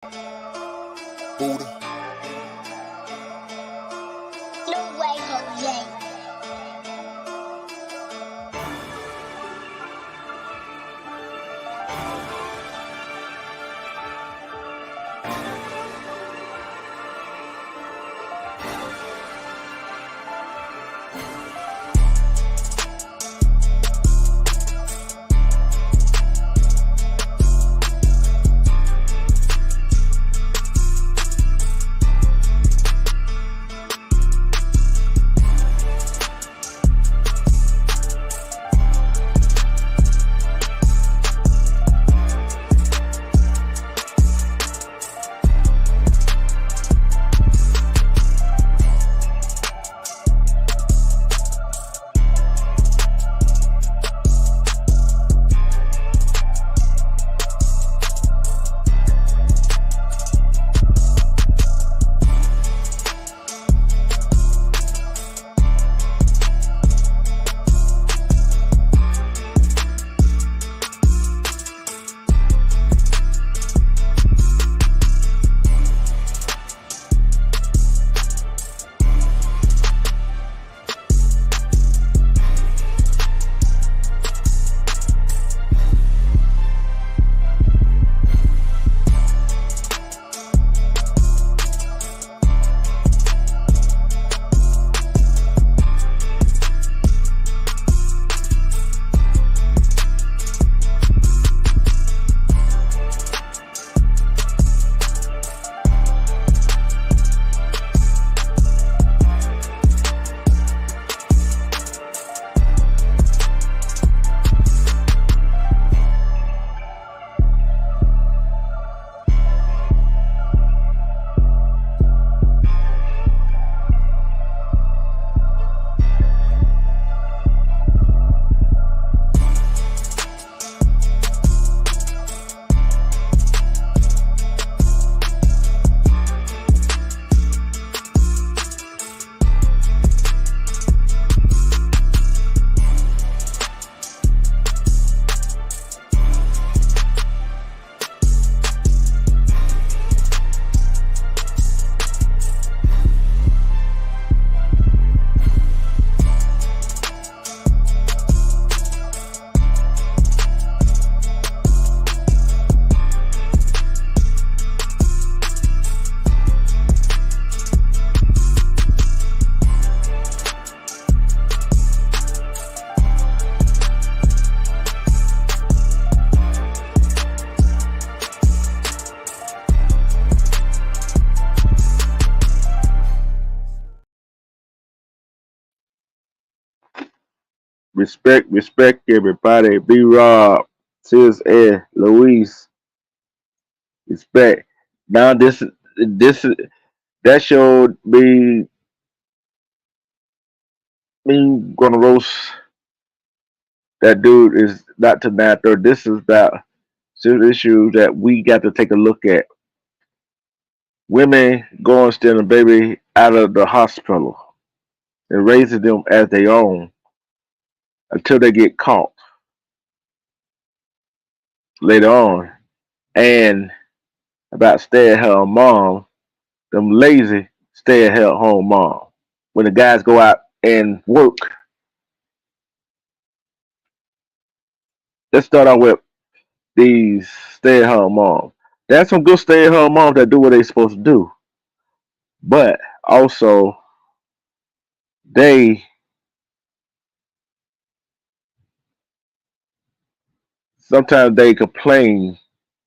Buddha. No way, Jose. Respect everybody. B Rob, Sis and Louise, respect. Now this that showed me gonna roast that dude is not to matter. This is about serious issue that we got to take a look at. Women going stealing baby out of the hospital and raising them as their own until they get caught later on. And about stay at home mom, them lazy stay at home mom. When the guys go out and work, let's start out with these stay at home moms. There's some good stay at home moms that do what they're supposed to do, but also they sometimes they complain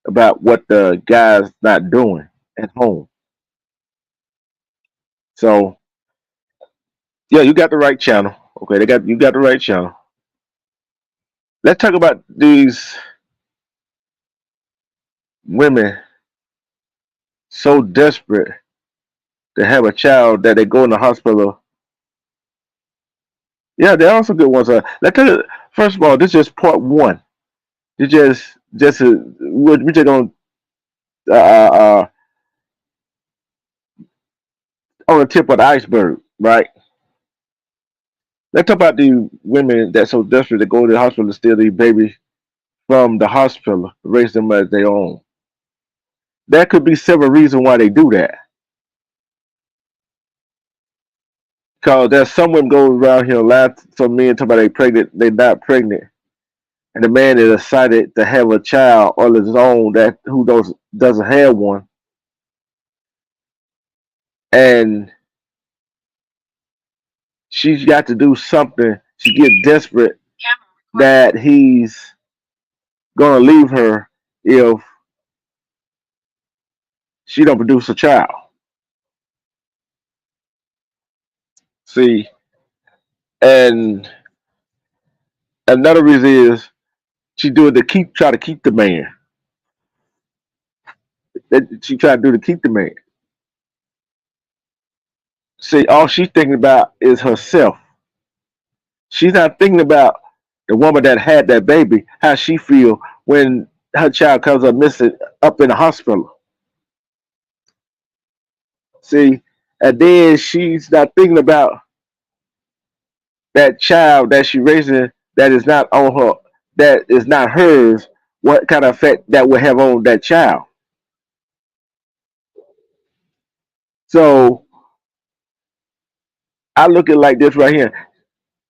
about what the guy's not doing at home. So yeah, you got the right channel. Okay, they got you got the right channel. Let's talk about these women so desperate to have a child that they go in the hospital. Yeah, they're also good ones. Let's tell you, first of all, this is just part one. This we're just gonna uh, uh, uh, on the tip of the iceberg, right? Let's talk about the women that so desperate to go to the hospital to steal these babies from the hospital, raise them as their own. There could be several reasons why they do that. Because there's some women go around here lying to some men talking about they pregnant, they not pregnant, and the man is excited to have a child on his own that who doesn't have one, and she's got to do something. She get desperate that he's gonna leave her if she don't produce a child. See, and another reason is she do it to try to keep the man. That she try to do to keep the man. See, all she's thinking about is herself. She's not thinking about the woman that had that baby, how she feel when her child comes up missing up in the hospital. See, and then she's not thinking about that child that she raising that is not on her, that is not hers. What kind of effect that will have on that child? So I look at it like this right here.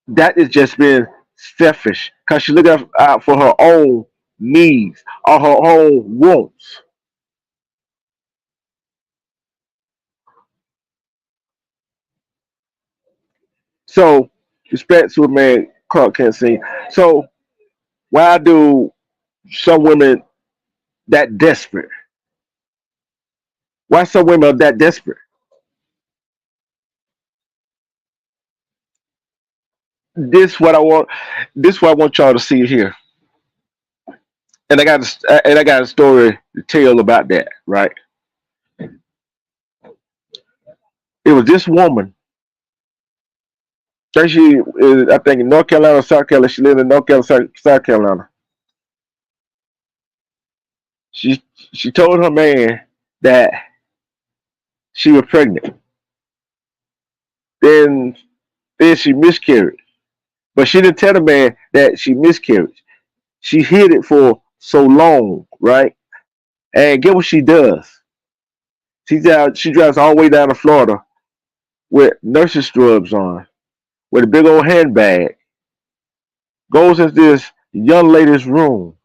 That is just being selfish because she looking out for her own needs or her own wants. So respect to a man Clark can't see. So why do some women that desperate? Why some women are that desperate? This what I want. This what I want y'all to see here. And I got a story to tell about that. Right? It was this woman. She is, I think in North Carolina, South Carolina. She lived in North Carolina, South Carolina. She told her man that she was pregnant. Then then she miscarried. But she didn't tell the man that she miscarried. She hid it for so long, right? And get what she does. She drives all the way down to Florida with nurse's scrubs on, with a big old handbag, goes into this young lady's room,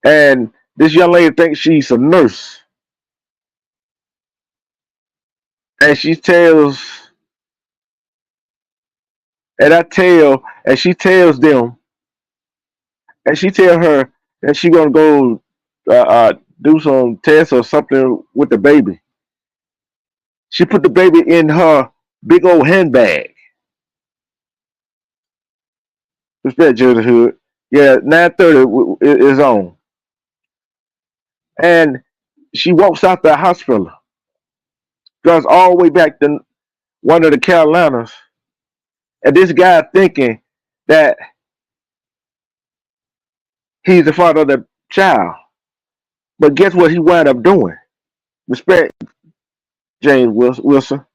and this young lady thinks she's a nurse, and she tells them, and she tell her that she gonna go do some tests or something with the baby. She put the baby in her big old handbag. Respect Judge Hood. Yeah, 9:30 is on, and she walks out the hospital, drives all the way back to one of the Carolinas, and this guy thinking that he's the father of the child. But guess what he wound up doing? Respect James Wilson.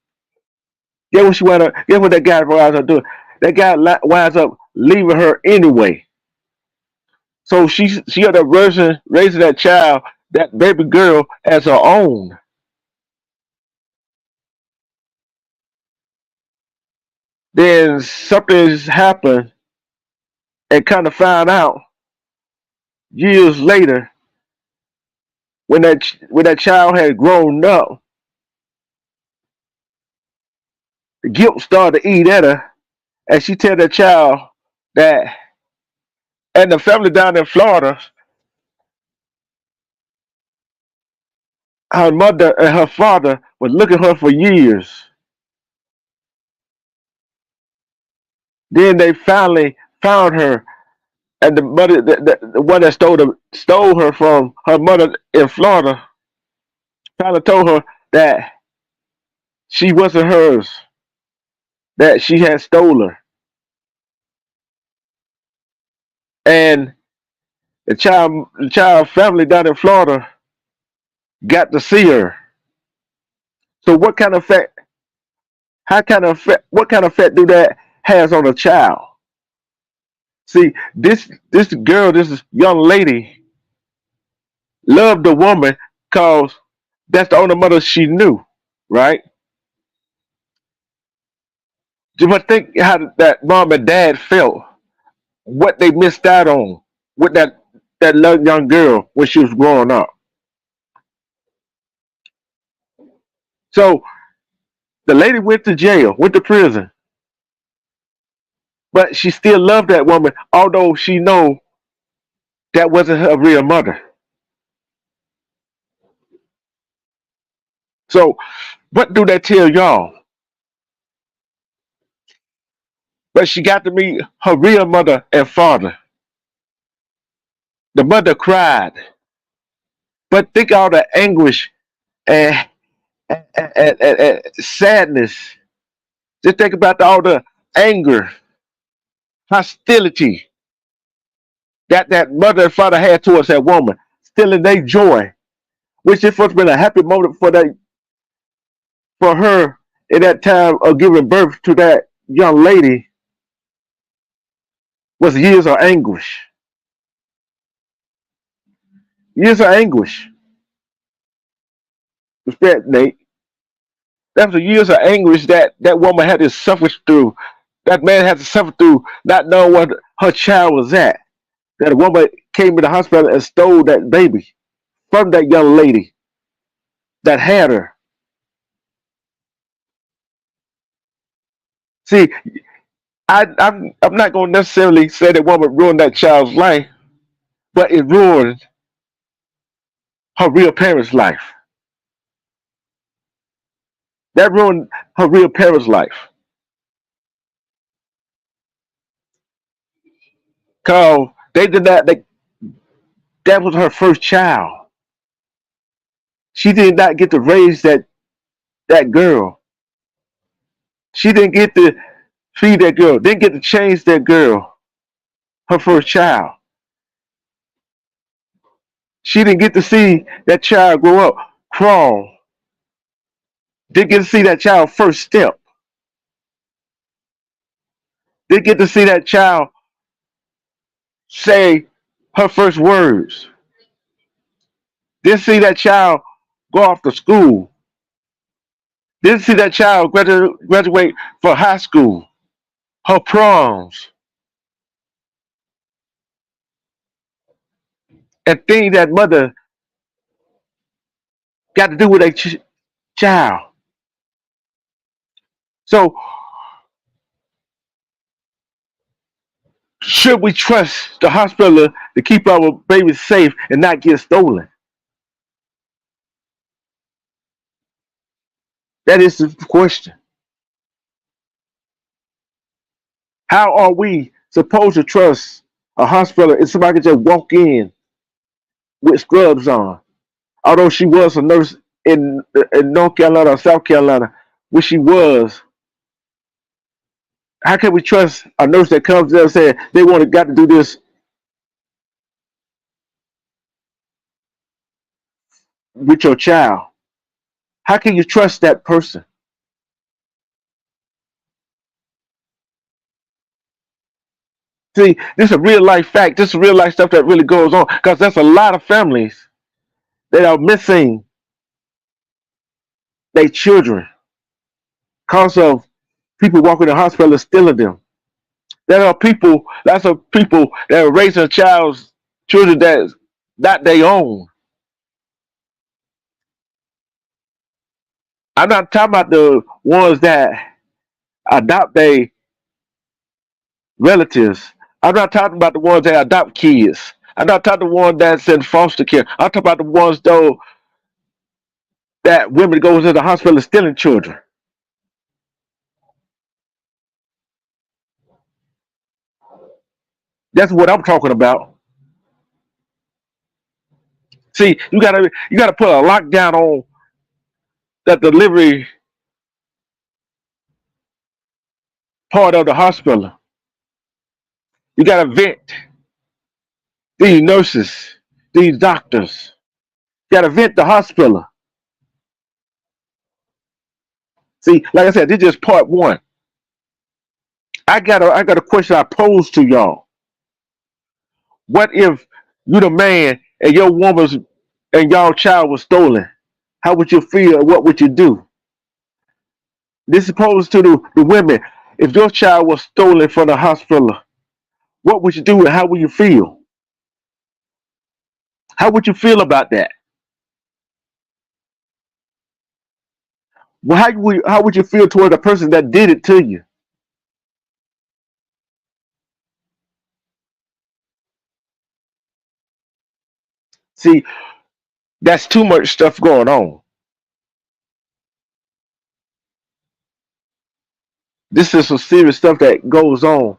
Guess what she wound up? Guess what that guy winds up doing? That guy winds up leaving her anyway. So she ended up raising that child, that baby girl, as her own. Then something's happened and kind of found out years later when that child had grown up, the guilt started to eat at her, and she tell that child that, and the family down in Florida, her mother and her father was looking at her for years. Then they finally found her, and the mother, the one that stole her from her mother in Florida, finally told her that she wasn't hers, that she had stole her, and the child family down in Florida got to see her. So what kind of effect? How kind of effect? What kind of effect do that has on a child? See, this young lady, loved the woman because that's the only mother she knew, right? But think how that mom and dad felt, what they missed out on with that young girl when she was growing up. So the lady went to jail, went to prison, but she still loved that woman, although she know that wasn't her real mother. So what do that tell y'all? But she got to meet her real mother and father. The mother cried, but think all the anguish and, and sadness. Just think about all the anger, hostility that mother and father had towards that woman, stealing their joy, which it must have been a happy moment for her in that time of giving birth to that young lady was years of anguish. Years of anguish. Respect, Nate. That was the years of anguish that woman had to suffer through. That man had to suffer through not knowing what her child was at. That a woman came to the hospital and stole that baby from that young lady that had her. See, I'm not going to necessarily say that woman ruined that child's life, but it ruined her real parents' life. That ruined her real parents' life. Cause they did not. That was her first child. She did not get to raise that girl. She didn't get to feed that girl. Didn't get to change that girl. Her first child. She didn't get to see that child grow up, crawl. Didn't get to see that child first step. Didn't get to see that child say her first words. Didn't see that child go off to school. Didn't see that child graduate for high school. Her proms and things that mother got to do with a child. So should we trust the hospital to keep our babies safe and not get stolen? That is the question. How are we supposed to trust a hospital if somebody can just walk in with scrubs on? Although she was a nurse in North Carolina or South Carolina, which she was, how can we trust a nurse that comes there and says they want to got to do this with your child? How can you trust that person? See, this is a real life fact. This is real life stuff that really goes on because there's a lot of families that are missing their children because of people walking in the hospital and stealing them. There are people, lots of people that are raising a child's children that's not their own. I'm not talking about the ones that adopt their relatives. I'm not talking about the ones that adopt kids. I'm not talking the ones that's in foster care. I'm talking about the ones though that women goes to the hospital stealing children. That's what I'm talking about. See, you gotta put a lockdown on that delivery part of the hospital. You gotta vet these nurses, these doctors. You gotta vet the hospital. See, like I said, this is just part one. I got a question I pose to y'all. What if you the man and your woman's and your child was stolen, how would you feel? What would you do? This is posed to the women. If your child was stolen from the hospital, what would you do and how would you feel? How would you feel about that? Well, how would you feel toward the person that did it to you? See, that's too much stuff going on. This is some serious stuff that goes on,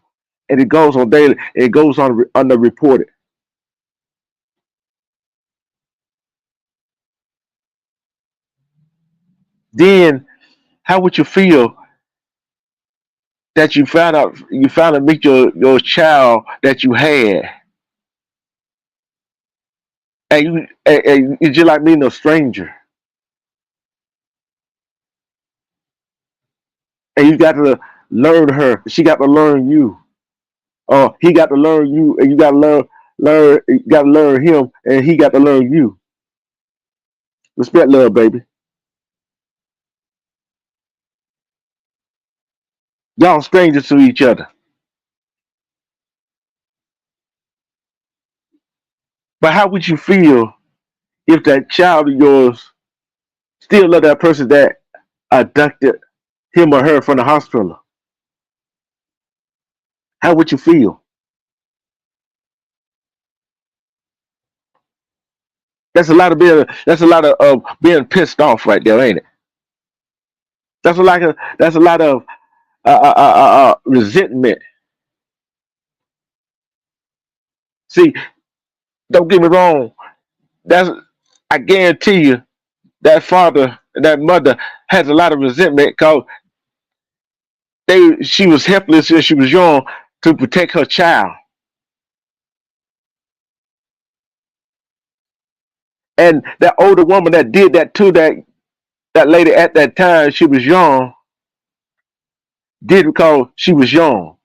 and it goes on daily. It goes on underreported. Then, how would you feel that you found out meet your child that you had, and it's just like meeting a stranger, and you got to learn her, she got to learn you, or he got to learn you, and you got to you got to learn him, and he got to learn you. Respect, love, baby. Y'all strangers to each other. But how would you feel if that child of yours still love that person that abducted him or her from the hospital? How would you feel? That's a lot of being pissed off right there, ain't it? That's a lot of resentment. See, don't get me wrong. That's I guarantee you that father and that mother has a lot of resentment because they she was helpless when she was young to protect her child. And that older woman that did that to that lady at that time, she was young, did because she was young.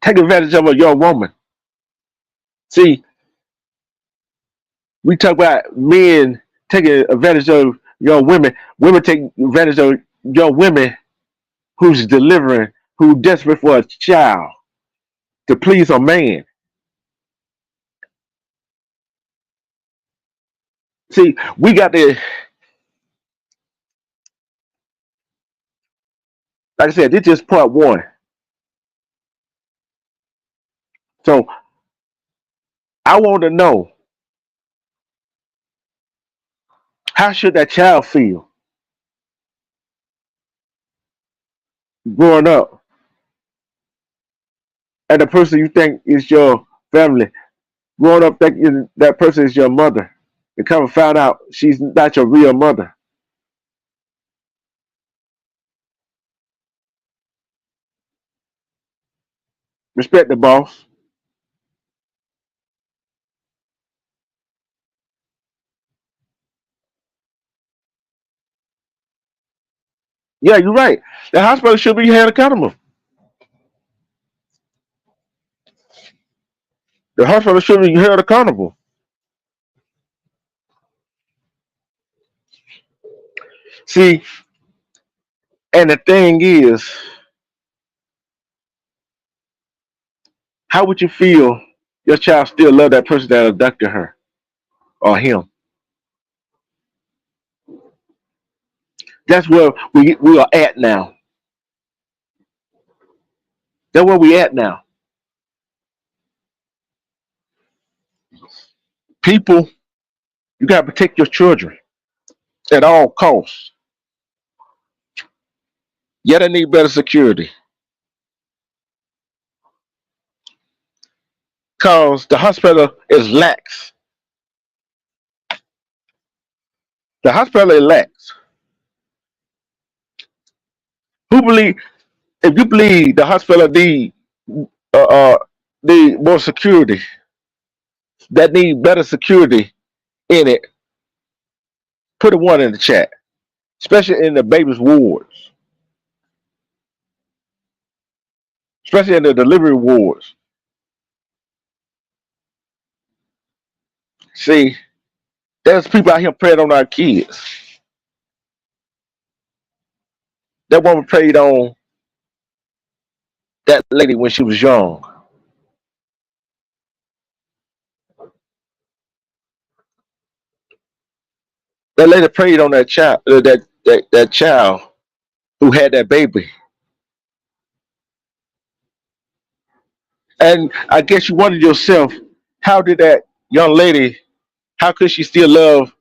Take advantage of a young woman. See, we talk about men taking advantage of young women. Women take advantage of young women who's delivering, who desperate for a child to please a man. See, we got to, like I said, this is just part one. So I want to know, how should that child feel growing up, and the person you think is your family growing up thinking that person is your mother, and come and find out she's not your real mother. Respect the boss. Yeah, you're right. The hospital should be held accountable. The hospital should be held accountable. See, and the thing is, how would you feel your child still love that person that abducted her or him? That's where we are at now. That's where we at now. People, you gotta protect your children at all costs. Yeah, they need better security. Cause the hospital is lax. The hospital is lax. Who believe if you believe the hospital uh, uh need more security, that need better security in it, put a one in the chat. Especially in the babies' wards. especially in the delivery wards. See, there's people out here preying on our kids. That woman preyed on that lady when she was young. That lady preyed on that child, that child who had that baby. And I guess you wondered yourself, how did that young lady, how could she still love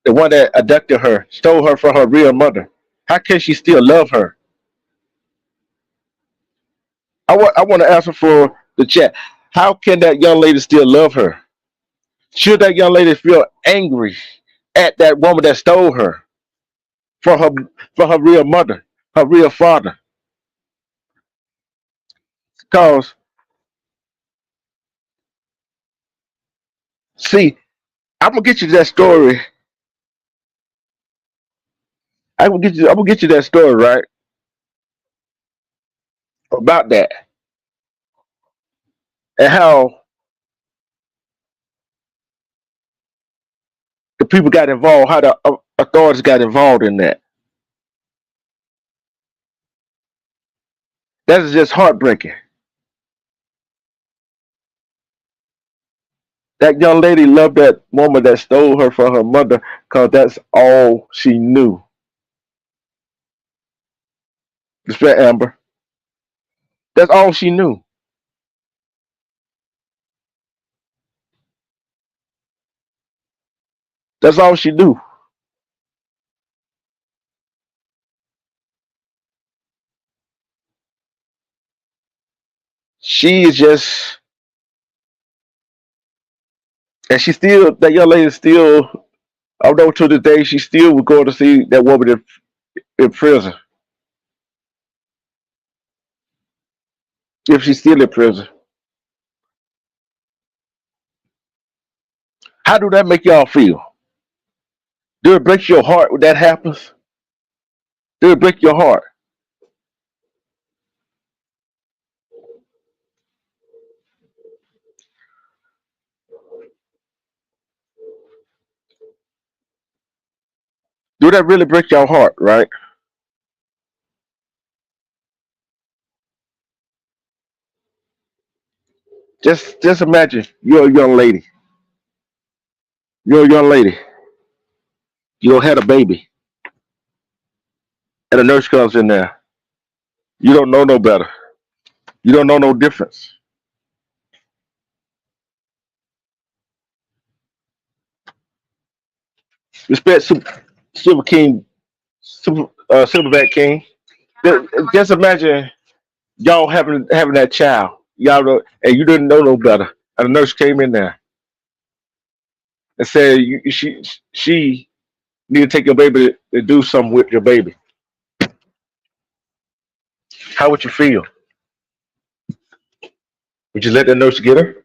the one that abducted her, stole her from her real mother? How can she still love her? I want to answer for the chat. How can that young lady still love her? Should that young lady feel angry at that woman that stole her from her real mother, her real father? Because see, I'm gonna get you that story. I'm gonna get you that story right about that and how the people got involved, how the authorities got involved in that. That is just heartbreaking. That young lady loved that woman that stole her from her mother because that's all she knew. Respect Amber. That's all she knew. That's all she knew. She is just, and she still, that young lady still, although to this day, she still would go to see that woman in prison if she's still in prison. How do that make y'all feel? Do it break your heart when that happens? Do it break your heart? Do that really break your heart, right? Just imagine you're a young lady. You're a young lady. You had a baby, and a nurse comes in there. You don't know no better. You don't know no difference. Respect Super King, Silverback King. Just imagine y'all having that child. Y'all know, and you didn't know no better. And the nurse came in there and said she need to take your baby to do something with your baby. How would you feel? Would you let the nurse get her?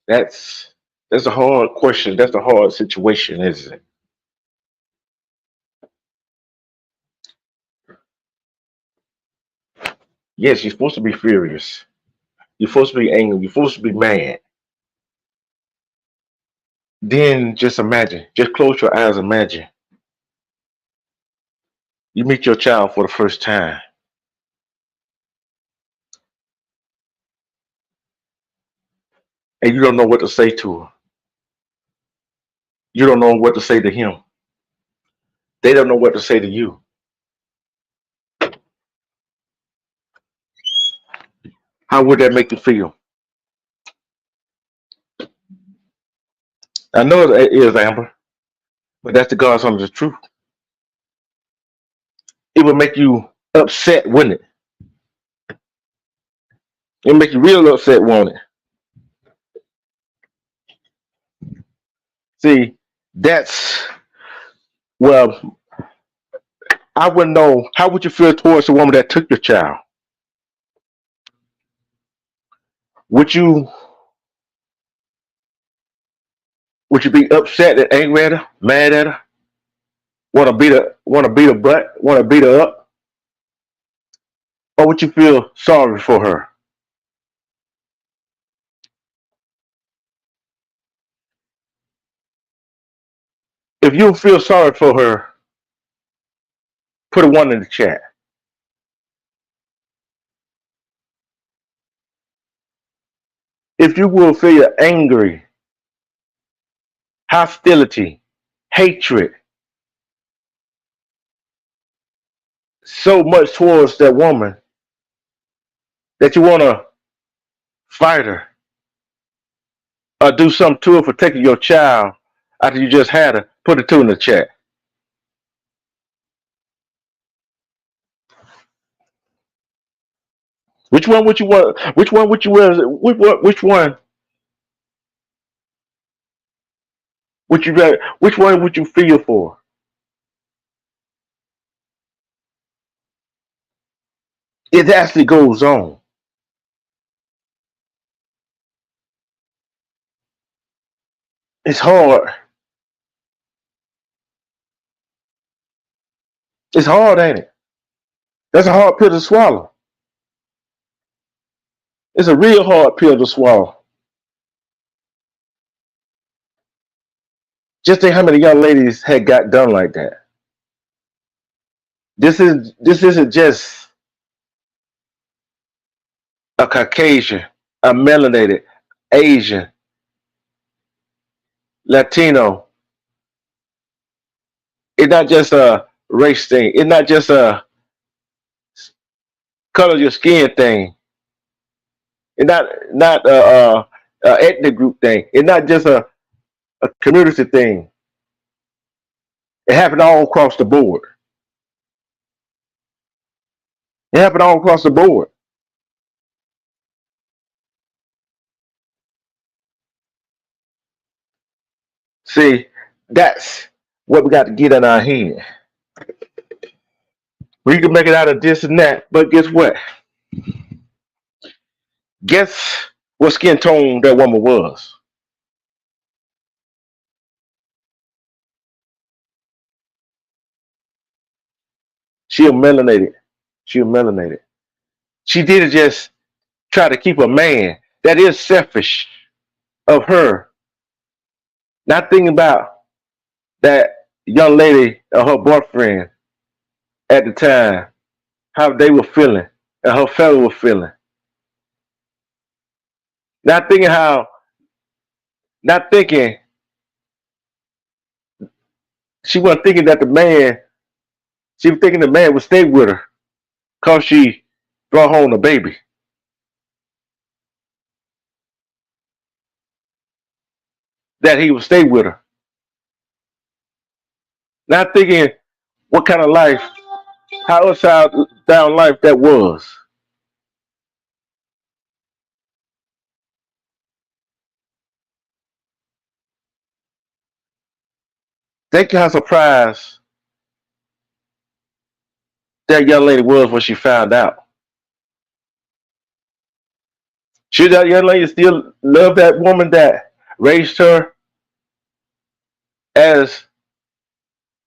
That's that's a hard question. That's a hard situation, isn't it? Yes, you're supposed to be furious. You're supposed to be angry. You're supposed to be mad. Then just imagine. Just close your eyes. Imagine you meet your child for the first time, and you don't know what to say to her. You don't know what to say to him. They don't know what to say to you. How would that make you feel? I know it is Amber, but that's the God's honest truth. It would make you upset, wouldn't it? It would make you real upset, won't it? See, that's well, I wouldn't know how would you feel towards the woman that took your child. Would you would you be upset and angry at her, mad at her, want to beat her butt, want to beat her up, or would you feel sorry for her? If you feel sorry for her, put a one in the chat. If you will feel angry, hostility, hatred, so much towards that woman that you want to fight her or do something to her for taking your child after you just had her, put a two in the chat. Which one would you want? Which one would you which one would you rather? Which one would you feel for? It actually goes on. It's hard. It's hard, ain't it? That's a hard pill to swallow. It's a real hard pill to swallow. Just think how many young ladies had got done like that. This isn't just a Caucasian, a melanated, Asian, Latino. It's not just a race thing. It's not just a color of your skin thing. It's not a ethnic group thing. It's not just a community thing. It happened all across the board. It happened all across the board. See, that's what we got to get in our head. We can make it out of this and that, but guess what? Guess what skin tone that woman was? She a melanated. She a melanated. She didn't just try to keep a man. That is selfish of her. Not thinking about that young lady or her boyfriend at the time, how they were feeling, and her family was feeling. Not thinking how, not thinking, she wasn't thinking that the man, she was thinking the man would stay with her because she brought home the baby. That he would stay with her. Not thinking what kind of life, how upside down life that was. Think how surprised that young lady was when she found out. Should that young lady still love that woman that raised her as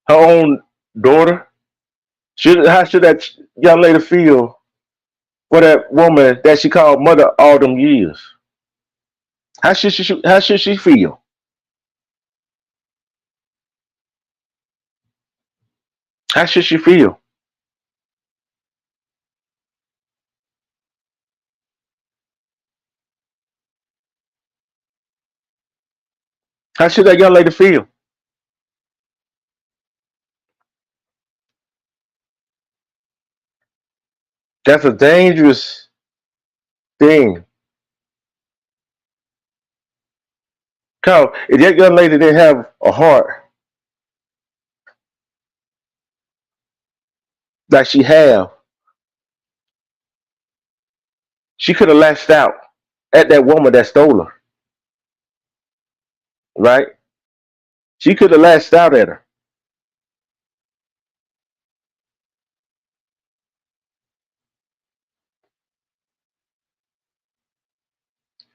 her own daughter? How should that young lady feel for that woman that she called mother all them years? How should she feel? How should she feel? How should that young lady feel? That's a dangerous thing. Cause if that young lady didn't have a heart like she have, she could have lashed out at that woman that stole her, right? She could have lashed out at her.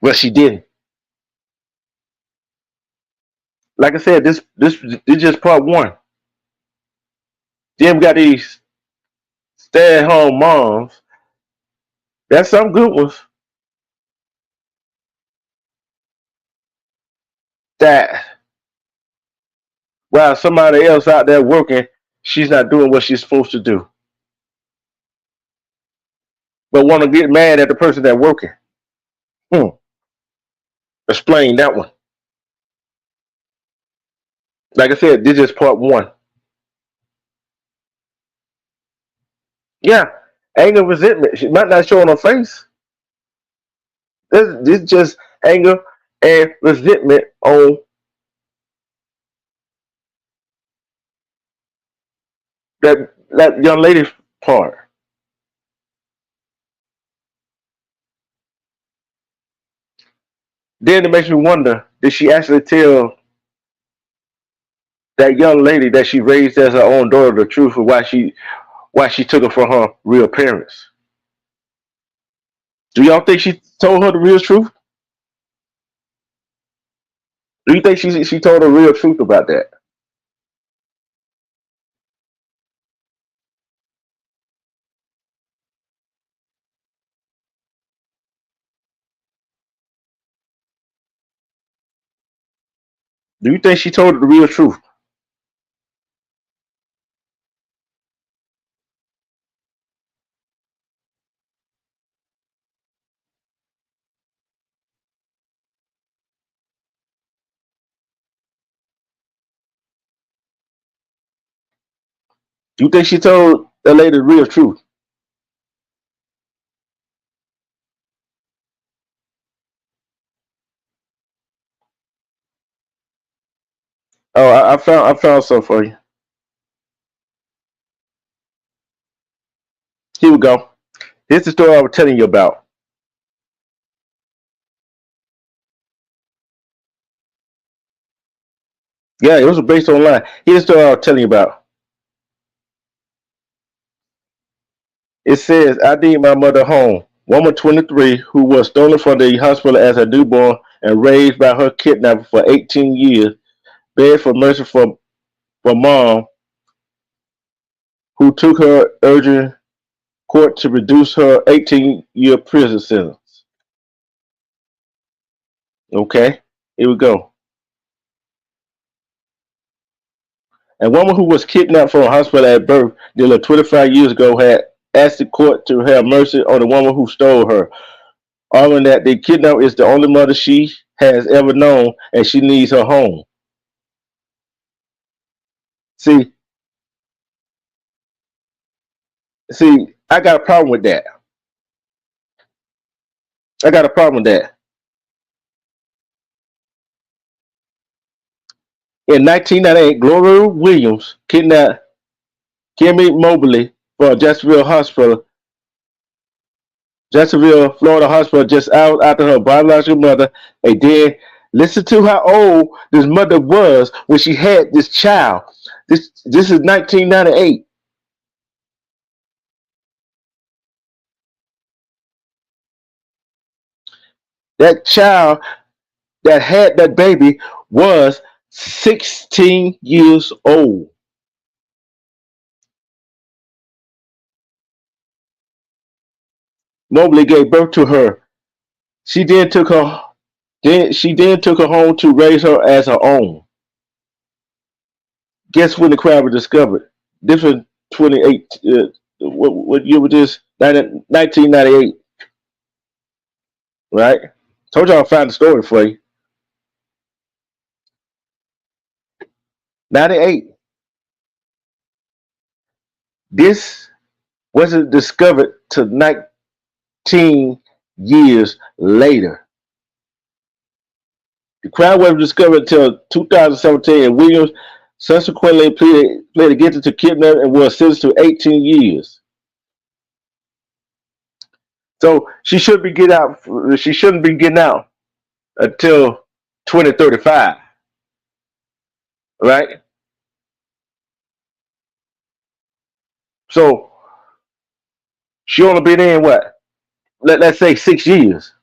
but she didn't. Like I said, this just part one. Then we got these stay-at-home moms. That's some good ones that while somebody else out there working, she's not doing what she's supposed to do, but want to get mad at the person that's working. Hmm. Explain that one. Like I said, this is part one. Yeah, anger, resentment. She might not show on her face. This just anger and resentment on that young lady's part. Then it makes me wonder: did she actually tell that young lady that she raised as her own daughter the truth of why she took her from her real parents? Do y'all think she told her the real truth? Do you think she told the real truth about that? Do you think she told her the real truth? Do you think she told the lady the real truth? Oh, I found something for you. Here we go. Here's the story I was telling you about. Yeah, it was based online. Here's the story I was telling you about. It says, I need my mother home. Woman 23 who was stolen from the hospital as a newborn and raised by her kidnapper for 18 years begged for mercy for mom who took her urging court to reduce her 18-year prison sentence. Okay, here we go. A woman who was kidnapped from a hospital at birth nearly 25 years ago had asked the court to have mercy on the woman who stole her, arguing that the kidnapper is the only mother she has ever known and she needs her home. See, I got a problem with that. I got a problem with that. In 1998, Gloria Williams kidnapped Kimmy Mobley from Jacksonville, Florida hospital just hours after her biological mother. And then listen to how old this mother was when she had this child. This is 1998. That child that had that baby was 16 years old. Mobley gave birth to her. She then took her she then took her home to raise her as her own. Guess when the crowd was discovered? Different 28. What year was this? 1998, right? Told y'all I found the story for you. 98. This wasn't discovered till 19 years later. The crime wasn't discovered until 2017, and Williams subsequently pleaded guilty to kidnapping and was sentenced to 18 years. So she should be get out. She shouldn't be getting out until 2035, right? So she only been in what? Let's say 6 years.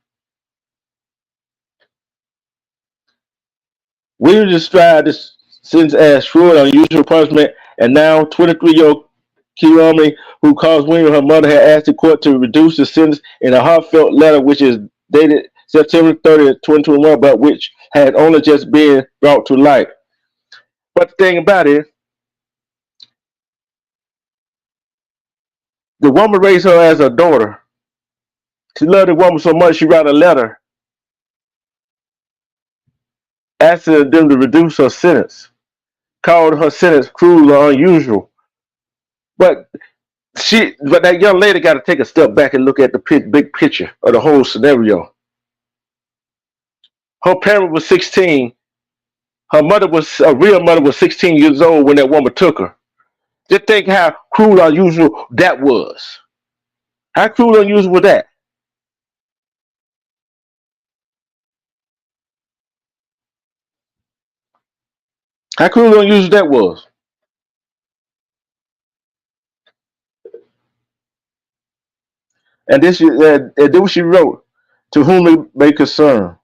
Williams described this sentence as cruel and unusual punishment, and now 23-year-old Kiyomi, who calls Williams her mother, had asked the court to reduce the sentence in a heartfelt letter, which is dated September 30th, 2021, but which had only just been brought to light. But the thing about it, the woman raised her as a daughter. She loved the woman so much she wrote a letter asking them to reduce her sentence, called her sentence cruel or unusual. But that young lady got to take a step back and look at the big picture of the whole scenario. Her parent was 16. Her mother was a real mother was 16 years old when that woman took her. Just think how cruel or unusual that was. How cruel or unusual was that? How cruel or unusual that was. And then what she wrote, to whom it may concern,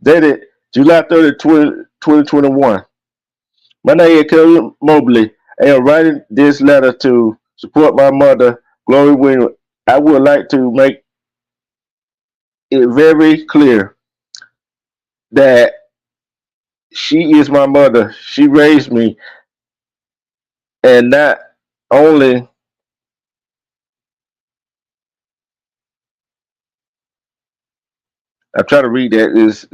dated July 30th, 2021. My name is Kelly Mobley. I am writing this letter to support my mother, Glory Williams. I would like to make it very clear that she is my mother. She raised me, and not only I'm trying to read that is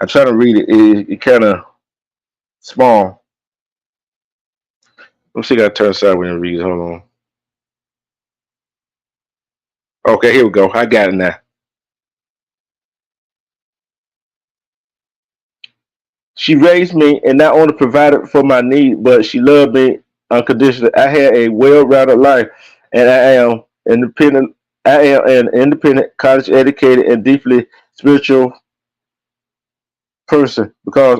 I'm trying to read it. It kind of small. Let me see. I gotta turn sideways and read it. Hold on. Okay, here we go. I got it now. She raised me and not only provided for my need, but she loved me unconditionally. I had a well-rounded life, and I am independent. I am an independent, college-educated, and deeply spiritual person because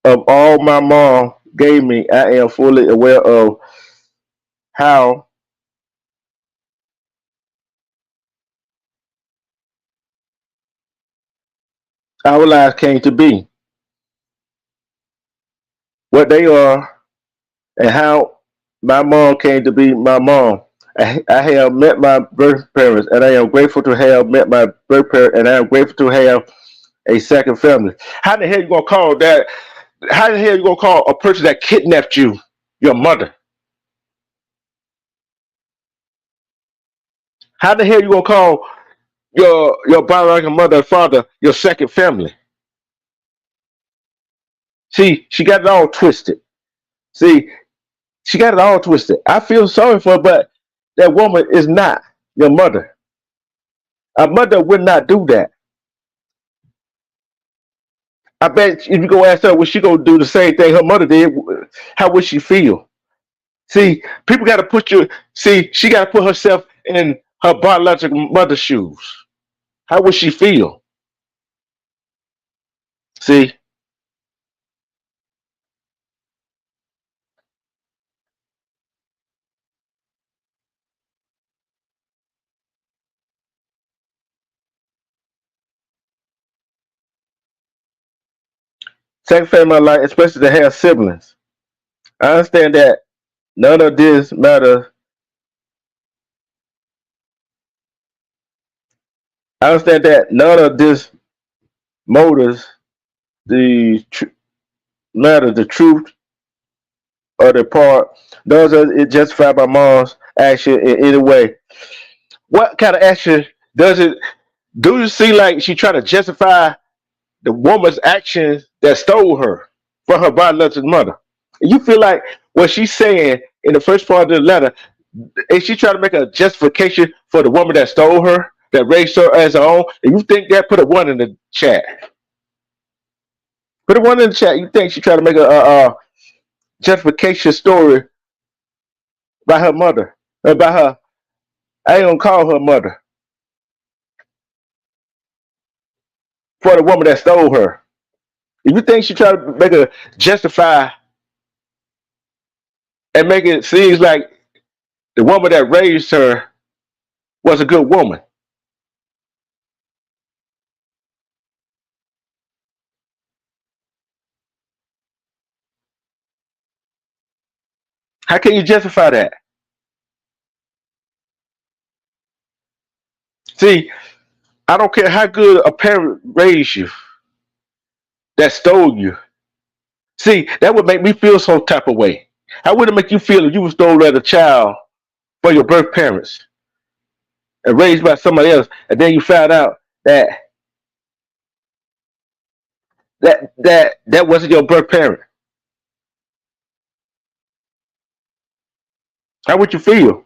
of all my mom gave me. I am fully aware of how our lives came to be, what they are, and how my mom came to be my mom. I have met my birth parents, and I am grateful to have met my birth parents, and I am grateful to have a second family. How the hell you gonna call that? How the hell you gonna call a person that kidnapped you your mother? How the hell you gonna call your biological mother and father your second family? See, she got it all twisted. See, she got it all twisted. I feel sorry for her, but that woman is not your mother. A mother would not do that. I bet if you go ask her, would she go do the same thing her mother did? How would she feel? See, people got to put you. See, she got to put herself in her biological mother's shoes. How would she feel? See, second family in my life, especially to have siblings. I understand that none of this matters. I understand that none of this matters the matter the truth or the part. Does it justify my mom's action in any way? What kind of action does it? Do you see like she trying to justify the woman's actions that stole her from her biological mother? You feel like what she's saying in the first part of the letter, is she trying to make a justification for the woman that stole her, that raised her as her own? And you think that, put a one in the chat. Put a one in the chat. You think she trying to make a justification story by her mother, about her? I ain't gonna call her mother for the woman that stole her. If you think she trying to make a justify and make it seem like the woman that raised her was a good woman. How can you justify that? See, I don't care how good a parent raised you that stole you. See, that would make me feel some type of way. How would it make you feel if you were stole as a child by your birth parents and raised by somebody else, and then you found out that that wasn't your birth parent? How would you feel?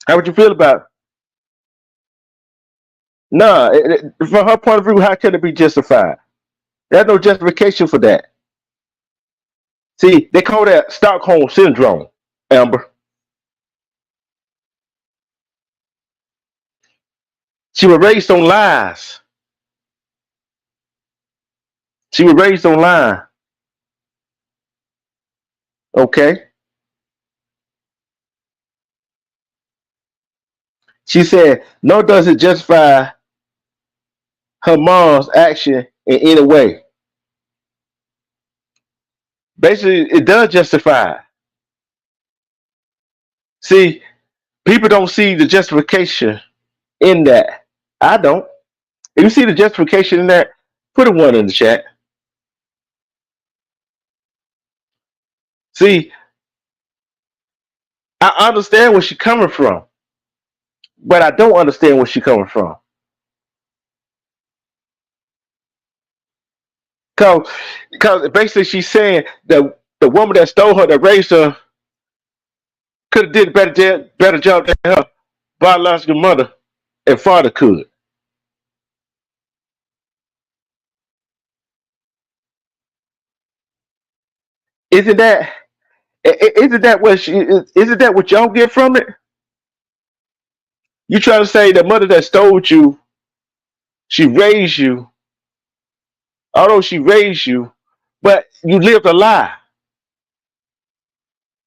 How would you feel about it? Nah, from her point of view, how can it be justified? There's no justification for that. See, they call that Stockholm syndrome, Amber. She was raised on lies. She was raised on lies. Okay. She said, nor does it justify her mom's action in any way. Basically, it does justify it. See, people don't see the justification in that. I don't. If you see the justification in that, put a one in the chat. See, I understand where she's coming from, but I don't understand where she's coming from. Cause basically she's saying that the woman that stole her, that raised her, could have did a better job than her biological mother and father could. Isn't that isn't that what isn't that what y'all get from it? You trying to say the mother that stole you, she raised you, although she raised you, but you lived a lie.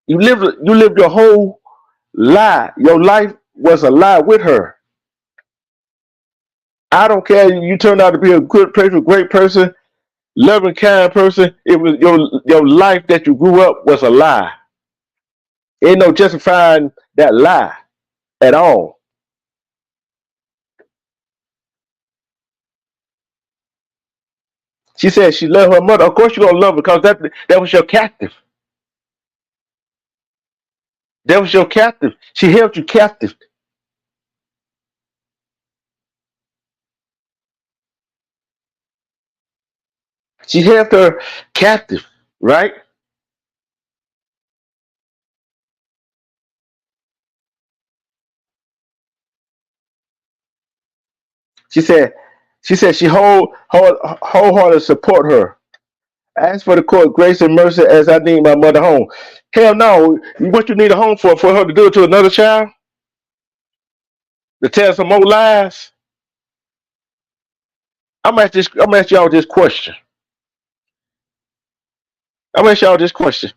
You lived your whole lie. Your life was a lie with her. I don't care. You turned out to be a good person, great person, loving, kind person. It was your life that you grew up was a lie. Ain't no justifying that lie at all. She said she loved her mother. Of course you're gonna love her because that was your captive. That was your captive. She held you captive. She held her captive, right? She said she wholeheartedly support her. Ask for the court grace and mercy as I need my mother home. Hell no. What you need a home for her to do it to another child? To tell some more lies? I'm gonna ask y'all this question. I'm gonna ask y'all this question.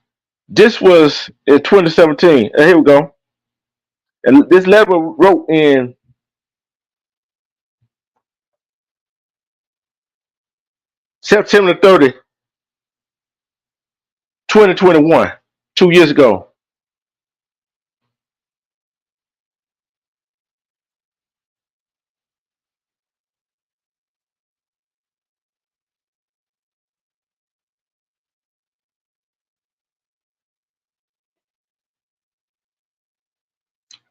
This was in 2017. And here we go. And this letter wrote in September 30, 2021, 2 years ago.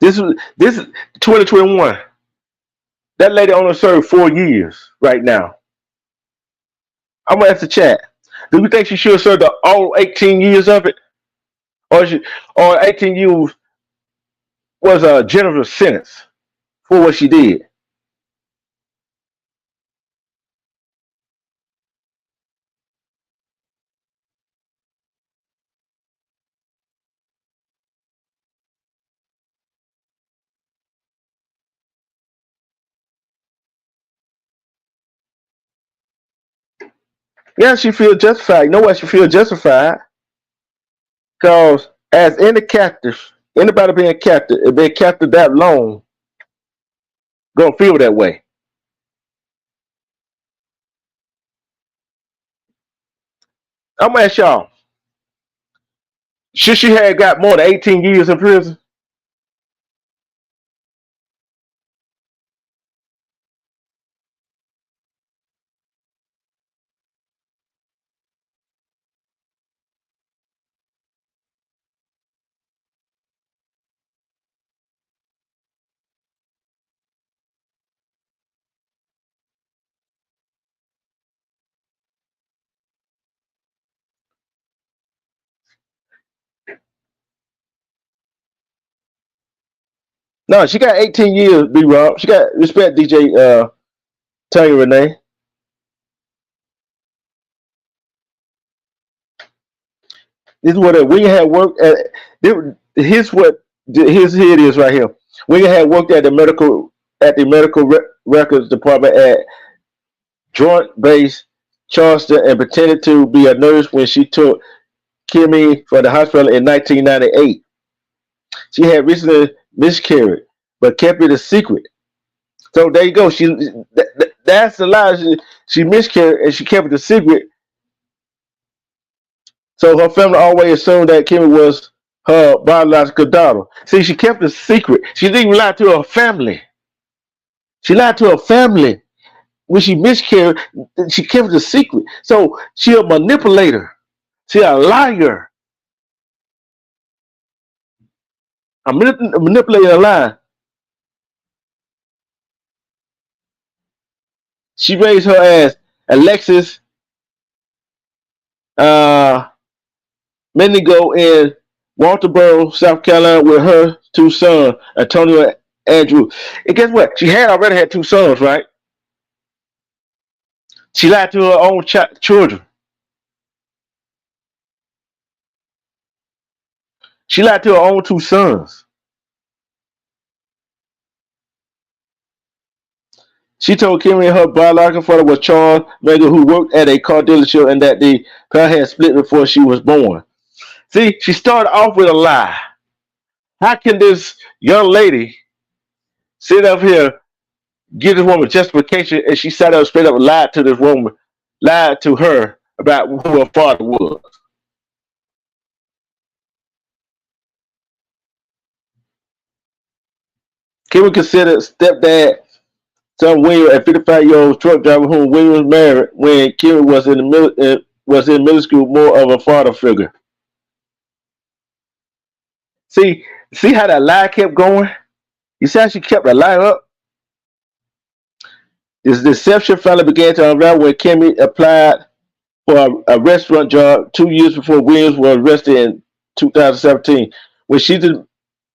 This is 2021. That lady only served 4 years right now. I'm gonna ask the chat. Do you think she should have served all 18 years of it? Or or 18 years was a generous sentence for what she did? Yeah, she feel justified. You know why she feel justified? Because as any captive, anybody being captive, if been captive that long, gonna feel that way. I'm gonna ask y'all, should she have got more than 18 years in prison? No, she got 18 years, B Rob. She got respect DJ Tanya Renee. This is what William had worked at. Here's what here it is right here. William had worked at the medical records department at Joint Base Charleston and pretended to be a nurse when she took Kimmy from the hospital in 1998. She had recently miscarried, but kept it a secret. So there you go. That's the lie. She miscarried and she kept it a secret. So her family always assumed that Kimmy was her biological daughter. See, she kept it a secret. She didn't even lie to her family. She lied to her family when she miscarried. She kept it a secret. So she a manipulator. She a liar. Manipulating a lie. She raised her as Alexis uh, Mendigo in Walterboro, South Carolina, with her two sons, Antonio and Andrew. And guess what? She had already had two sons, right? She lied to her own children. She lied to her own two sons. She told Kimmy her biological father was Charles Megan, who worked at a car dealership, and that the car had split before she was born. See, she started off with a lie. How can this young lady sit up here, give this woman justification, and she sat up straight up and lied to this woman, lied to her about who her father was? Kimmy considered stepdad Tom Williams, a 55-year-old truck driver whom Williams married when Kimmy was in middle school, more of a father figure. See, see how that lie kept going? You see how she kept the lie up? This deception finally began to unravel when Kimmy applied for a restaurant job 2 years before Williams was arrested in 2017. When she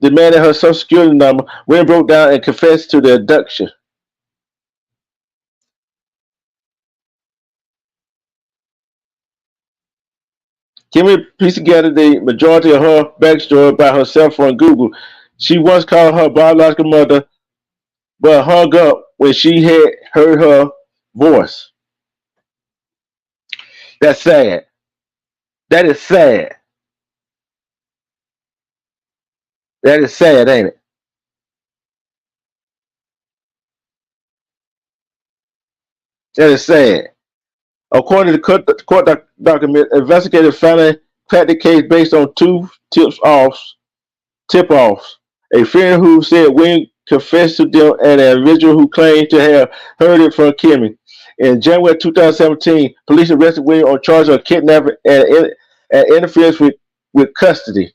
demanded her social security number, Williams broke down and confessed to the abduction. Kimmy pieced together the majority of her backstory by herself from Google. She once called her biological mother, but hung up when she had heard her voice. That's sad. That is sad. That is sad, ain't it? That is sad. According to the court document, investigators finally cracked the case based on two tip-offs. A friend who said Wing confessed to them and an individual who claimed to have heard it from Kimmy. In January 2017, police arrested Williams on charge of kidnapping and interference with custody.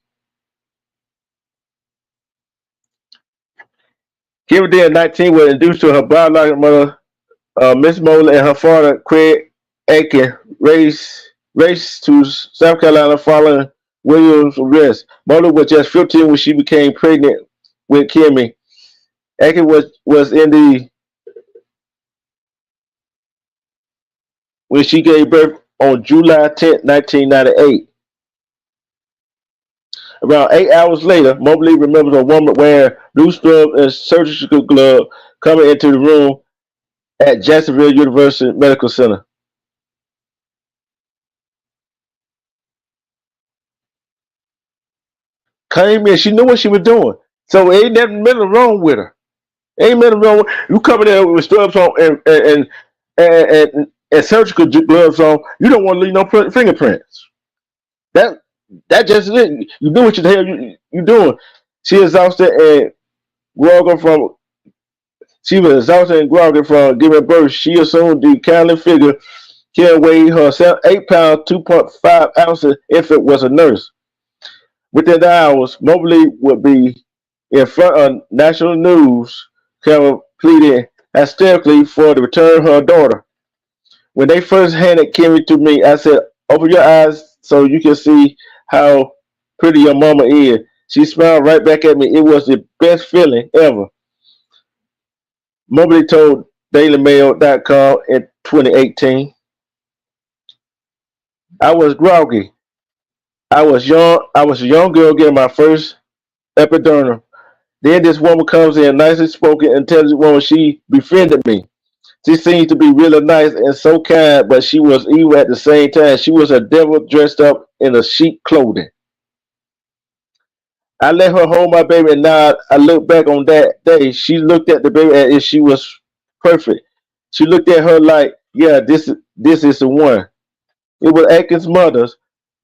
Kimmy, then 19, was induced to her biological mother, Miss Mosley, and her father, Craig Aiken, raised to South Carolina following Williams' arrest. Mosley was just 15 when she became pregnant with Kimmy. Aiken was in the when she gave birth on July 10, 1998. Around 8 hours later, Mobley remembers a woman wearing blue scrubs and surgical gloves coming into the room at Jacksonville University Medical Center. Came in. She knew what she was doing. So ain't nothing wrong with her. Ain't nothing wrong. You coming there with gloves on and surgical gloves on. You don't want to leave no fingerprints. That that just it. You do what the hell you doing. She exhausted and groggy from. She was exhausted and groggy from giving birth. She assumed the kindly figure carrying weighed herself 8 pounds, 2.5 ounces. Infant was a nurse. Within the hours, Mobley would be in front of national news camera pleading hysterically for the return of her daughter. When they first handed Kimmy to me, I said, "Open your eyes so you can see how pretty your mama is." She smiled right back at me. It was the best feeling ever. Mobley told DailyMail.com in 2018. I was groggy. I was young. I was a young girl getting my first epidural. Then this woman comes in, nicely spoken, intelligent woman. She befriended me. She seemed to be really nice and so kind, but she was evil at the same time. She was a devil dressed up in a sheep clothing. I let her hold my baby, and now I look back on that day. She looked at the baby as if she was perfect. She looked at her like, yeah, this is the one. It was Atkins' mother,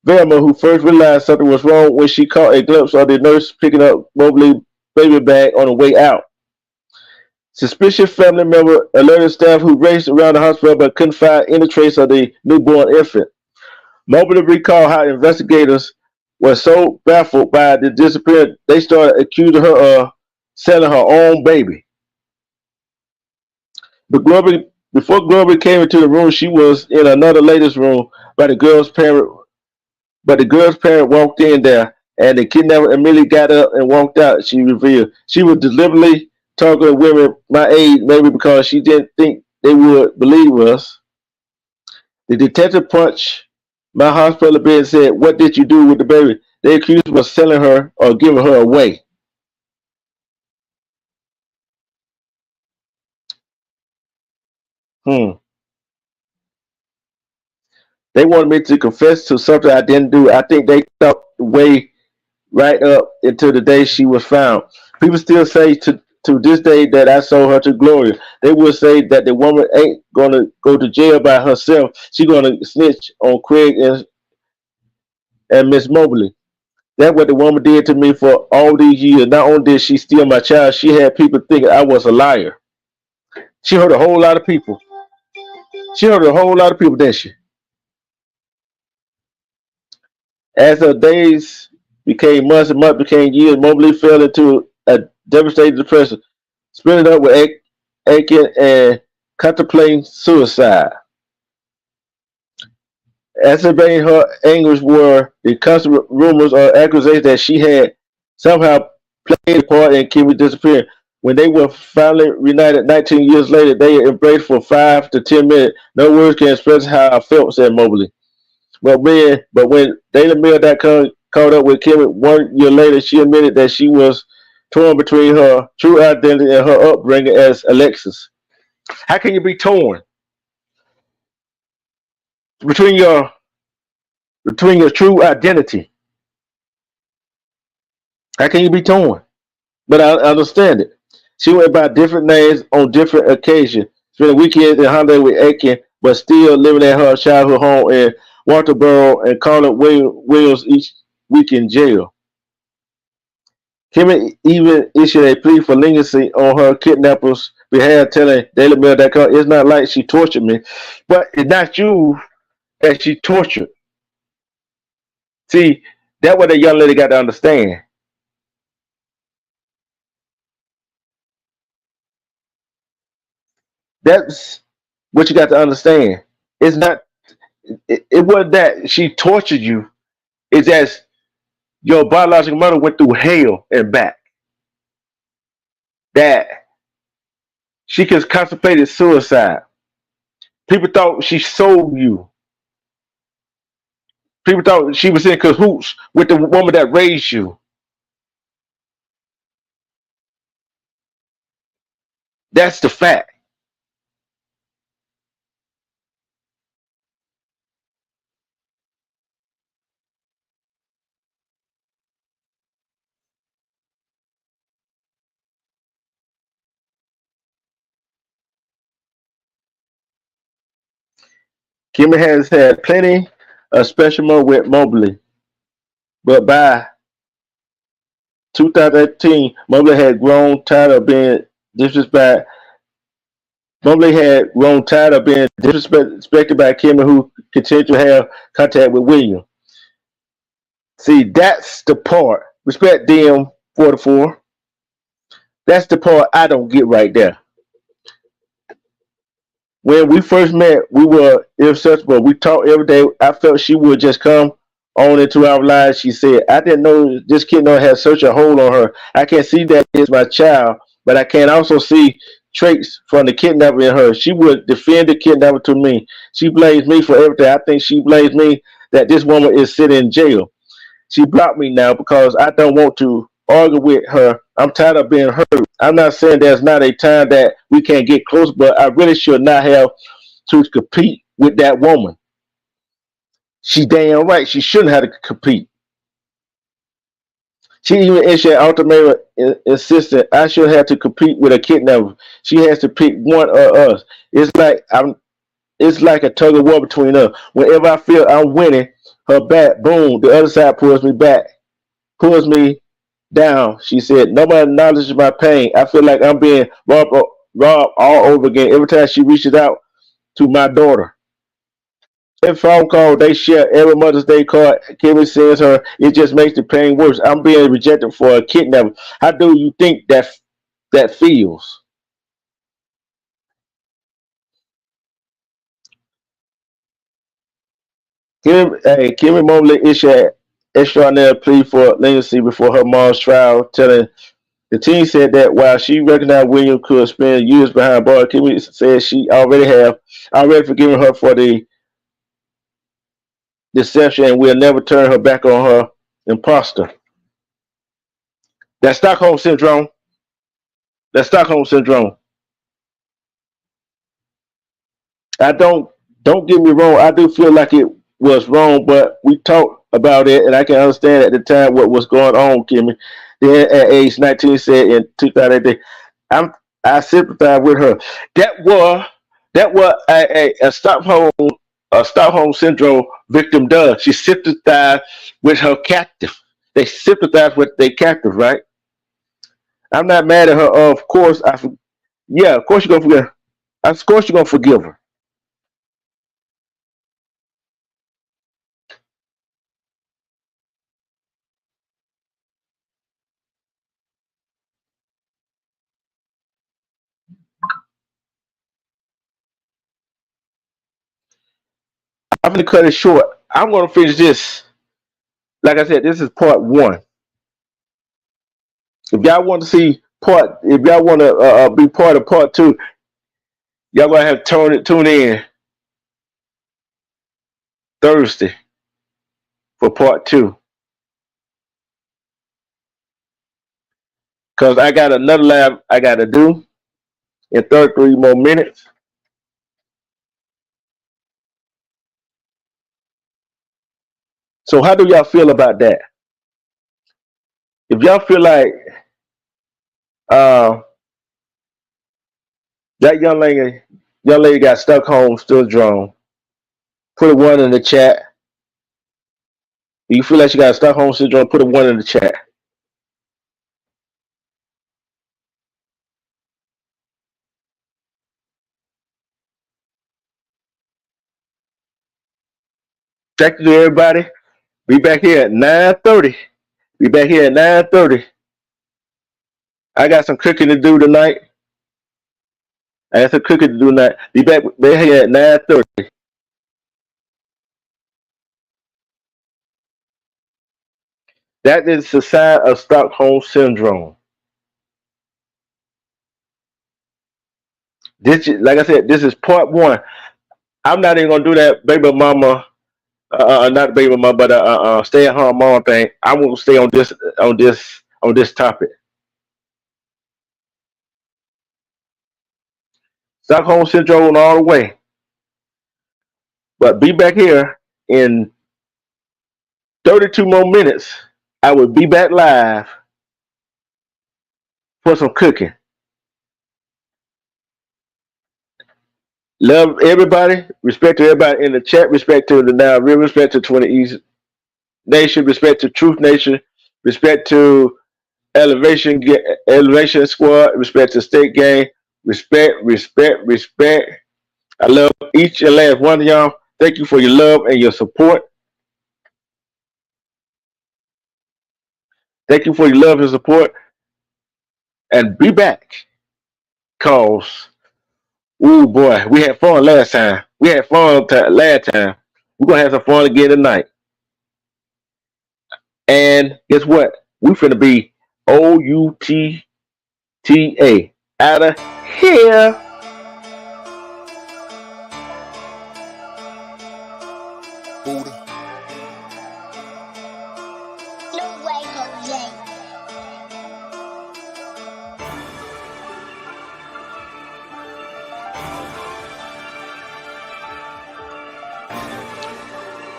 Velma, who first realized something was wrong when she caught a glimpse of the nurse picking up Mobley's baby bag on the way out. Suspicious family member alerted staff who raced around the hospital but couldn't find any trace of the newborn infant. Mobley recalled how investigators were so baffled by the disappearance they started accusing her of selling her own baby. Before Glory came into the room, she was in another lady's room by the girl's parent, but the girl's parent walked in there and the kidnapper immediately got up and walked out, she revealed. She was deliberately talking to women my age, maybe because she didn't think they would believe us. The detective punched my hospital bed and said, "What did you do with the baby?" They accused me of selling her or giving her away. Hmm. They wanted me to confess to something I didn't do. I think they thought the way right up until the day she was found. People still say to this day that I sold her to Gloria. They will say that the woman ain't gonna go to jail by herself. She gonna snitch on Craig and Miss Mobley. That's what the woman did to me for all these years. Not only did she steal my child, she had people thinking I was a liar. She hurt a whole lot of people. She hurt a whole lot of people, didn't she? As her days became months and months became years, Mobley fell into a devastating depression, splitting up with Aiken and contemplating suicide. Exacerbating her anguish were the constant rumors or accusations that she had somehow played a part in Kimmy's disappearance. When they were finally reunited 19 years later, they embraced for 5 to 10 minutes. No words can express how I felt, said Mobley. But when DailyMail.com caught up with Kimmy 1 year later, she admitted that she was torn between her true identity and her upbringing as Alexis. How can you be torn between your true identity? How can you be torn? But I understand it. She went by different names on different occasions, spending weekends in holiday with Aiken, but still living at her childhood home in Walterboro and calling Williams each week in jail. Kimmy even issued a plea for leniency on her kidnapper's behalf, telling DailyMail.com, "It's not like she tortured me, but it's not you that she tortured." See, that's what that young lady got to understand. That's what you got to understand. It's not. It wasn't that she tortured you. It's that your biological mother went through hell and back. That she contemplated suicide. People thought she sold you. People thought she was in cahoots with the woman that raised you. That's the fact. Kimmy has had plenty of special moments with Mobley, but by 2018, Mobley had grown tired of being disrespected. Mobley had grown tired of being disrespected by Kimmy, who continued to have contact with William. See, that's the part. Respect DM44. That's the part I don't get right there. When we first met, we were inseparable. We talked every day. I felt she would just come on into our lives. She said, I didn't know this kid had such a hold on her. I can see that it's my child, but I can also see traits from the kidnapper in her. She would defend the kidnapper to me. She blames me for everything. I think she blames me that this woman is sitting in jail. She blocked me now because I don't want to argue with her. I'm tired of being hurt. I'm not saying there's not a time that we can't get close, but I really should not have to compete with that woman. She damn right. She shouldn't have to compete. She even issued an ultimatum insisting I should have to compete with a kidnapper. She has to pick one of us. It's like it's like a tug of war between us. Whenever I feel I'm winning her back, boom, the other side pulls me back, pulls me down. She said, nobody acknowledges my pain. I feel like I'm being robbed all over again every time she reaches out to my daughter. Every phone call they share, every Mother's Day card Kimmy sends her, it just makes the pain worse. I'm being rejected for a kidnapper. How do you think that feels? Kimmy Mobley issued an extraordinary plea for leniency before her mom's trial, telling the team said that while she recognized William could spend years behind bars, Kimmy said she already forgiven her for the deception and will never turn her back on her imposter. That Stockholm syndrome. That Stockholm syndrome. I don't get me wrong. I do feel like it was wrong, but we talked about it, and I can understand at the time what was going on, Kimmy. Then at age 19, said in 2008, I sympathize with her. That was a Stockholm syndrome victim does. She sympathized with her captive. They sympathize with their captive, right? I'm not mad at her. Of course, yeah, of course you're gonna forgive. Of course you're gonna forgive her. I'm gonna cut it short. I'm gonna finish this. Like I said, this is part one. If y'all want to see if y'all want to be part of part two, y'all gonna have to tune in Thursday for part two. Cause I got another lab I gotta do in 33 more minutes. So how do y'all feel about that? If y'all feel like uh, that young lady got Stockholm syndrome, put a one in the chat. If you feel like she got Stockholm syndrome, put a one in the chat. Thank you to everybody. Be back here at 9:30. Be back here at 9:30. I got some cooking to do tonight. I got some cooking to do tonight. Back here at 9:30. That is the sign of Stockholm syndrome. Like I said, this is part one. I'm not even gonna do that baby mama, not baby mama, but stay at home mom thing. I will stay on this topic. Stockholm syndrome all the way. But be back here in 32 more minutes. I will be back live for some cooking. Love everybody. Respect to everybody in the chat. Respect to the Now River. Respect to 20 East Nation. Respect to Truth Nation. Respect to Elevation Squad. Respect to State Gang. Respect. I love each and last one of y'all. Thank you for your love and your support. Thank you for your love and support. And be back. Cause, ooh boy, we had fun last time. We had fun last time. We're gonna have some fun again tonight. And guess what? We finna be OUTTA out of here. Buddha. No way, Jose.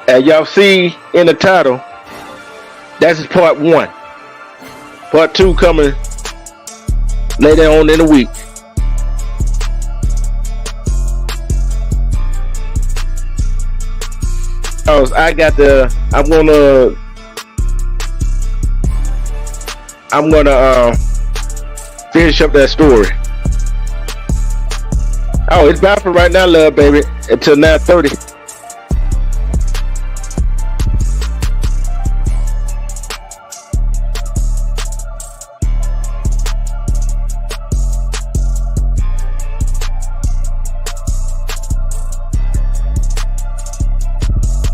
As y'all see in the title, that's part 1. Part 2 coming later on in the week. I'm gonna finish up that story. Oh, it's bound for right now, love baby, until 9:30.